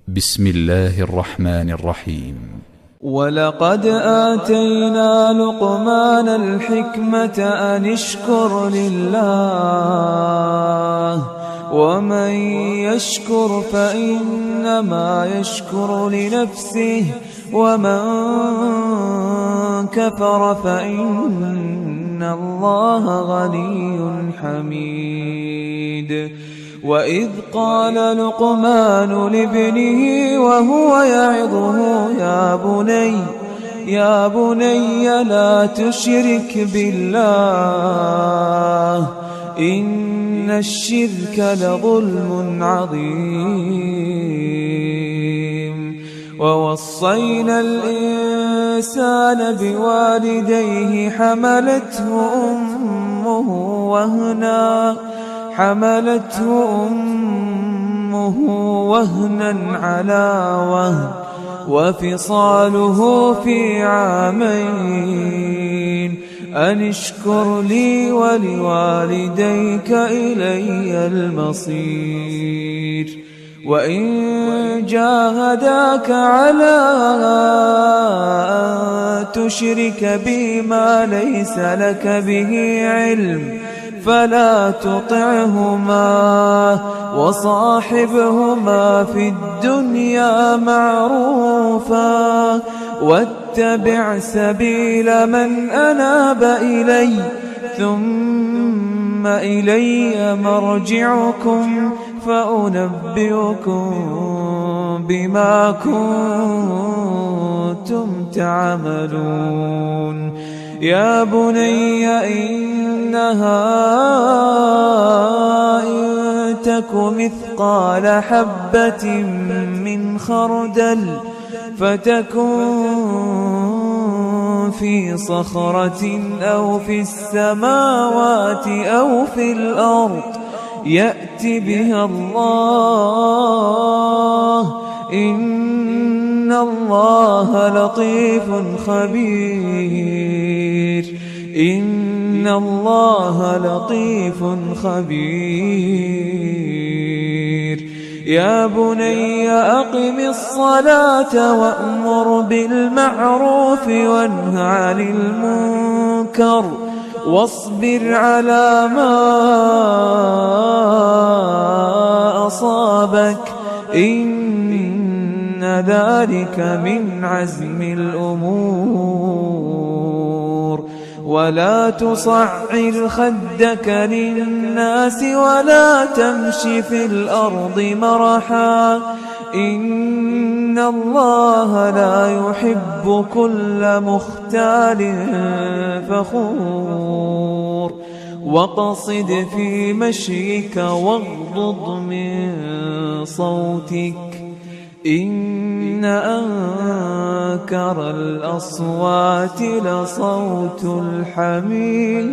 بسم الله الرحمن الرحيم. ولقد آتينا لقمان الحكمة أن اشكر لله ومن يشكر فإنما يشكر لنفسه ومن كفر فإن الله غني حميد. وإذ قال لقمان لابنه وهو يعظه يا بني لا تشرك بالله إن الشرك لظلم عظيم. ووصينا الإنسان بوالديه حملته أمه وهنا على وهن وفصاله في عامين أن اشكر لي ولوالديك إلي المصير. وإن جاهداك على أن تشرك بي ما ليس لك به علم فلا تطعهما وصاحبهما في الدنيا معروفا واتبع سبيل من أناب إلي ثم إلي مرجعكم فأنبئكم بما كنتم تعملون. يا بني إنها إن تك مثقال حبة من خردل فتكن في صخرة أو في السماوات أو في الأرض يأت بها الله إن الله لطيف خبير. إن الله لطيف خبير. يا بني أقم الصلاة وأمر بالمعروف وانه عن المنكر واصبر على ما أصابك إن ذلك من عزم الأمور. ولا تصعر خدك للناس ولا تمش في الأرض مرحا إن الله لا يحب كل مختال فخور. واقصد في مشيك واغضض من صوتك إن أنكر الأصوات لصوت الحمير.